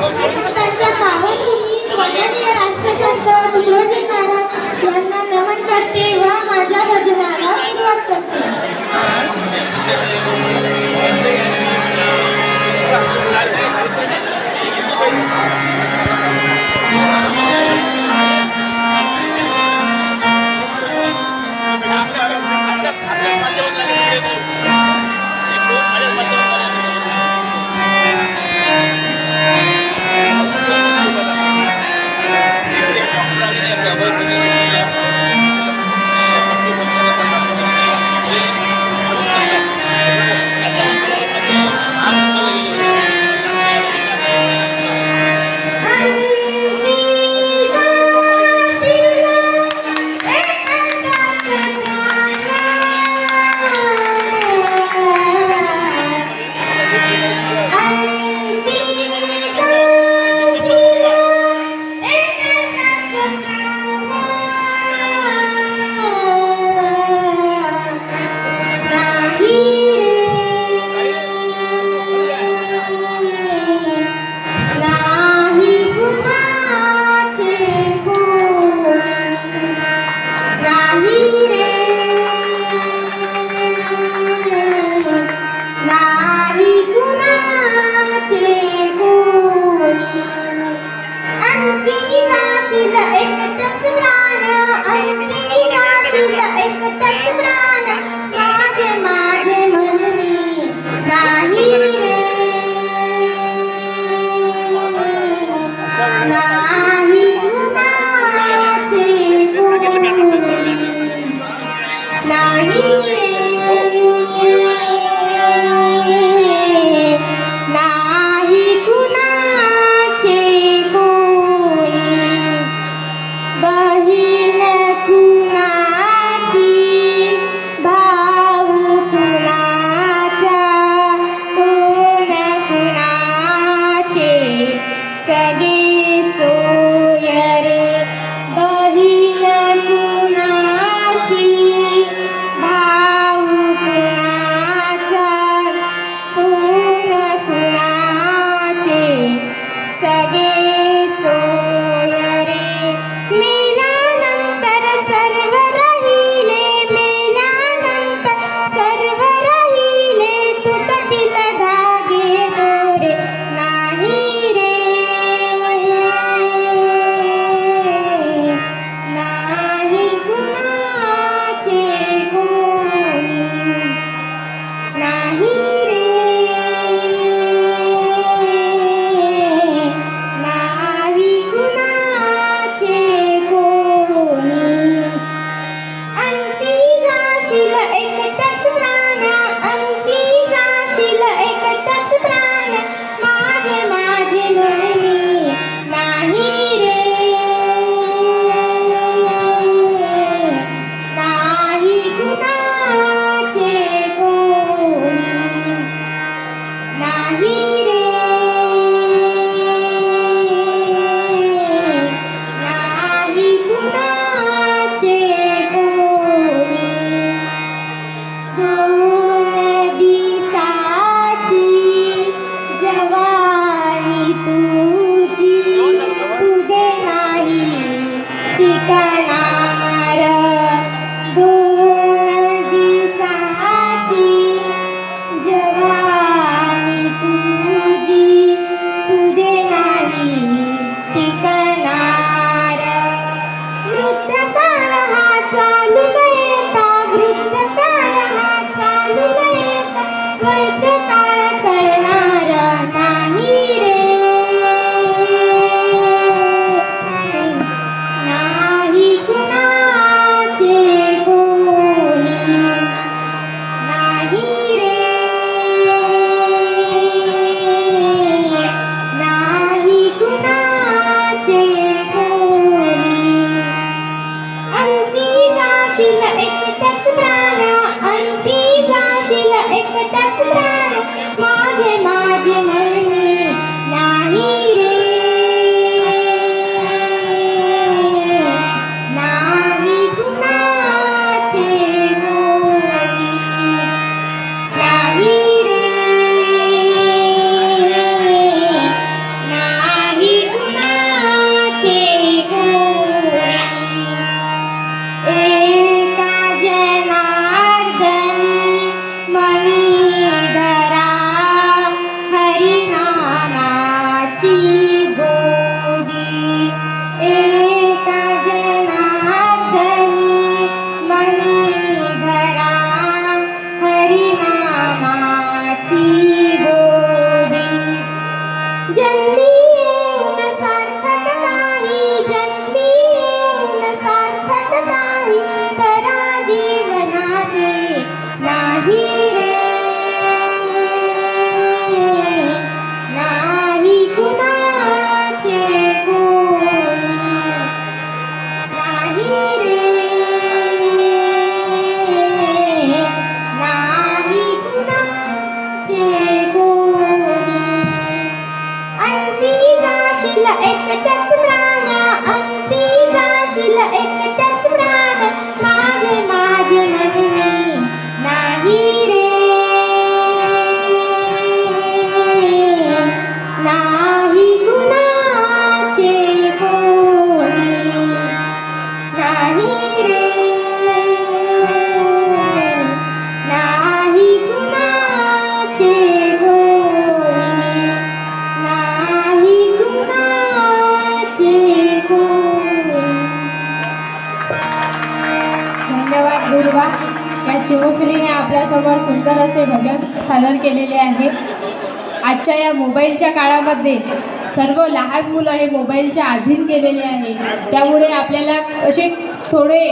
त्यांच्या पावनभूमी वंदनीय राष्ट्रसंत तुकडोजी महाराज यांना नमन करते व माझ्या भजनाला सुरुवात करते. जन्मी येऊन सार्थक नाही, जन्मी येऊन सार्थक नाही, खरा जीवनाचे नाही रे, नाही कुणाचे कोणी, नाही रे, नाही कुणाचे कोणी. अंती जाशील एकट्याच प्राण, अंती जाशील एकट्याच प्राण, माझे माझे म्हणून नाही रे, नाही कुणाचे कोणी, नाही रे, नाही कुणाचे कोणी, नाही कुणाचे कोणी. धन्यवाद दुर्वा. या चिमुकलीने आपल्यासमोर सुंदर असे भजन सादर केलेले आहे. आजच्या या मोबाईलच्या काळामध्ये सर्व लहान मुलं हे मोबाईलच्या अधीन गेलेले आहे. त्यामुळे आपल्याला असे थोडे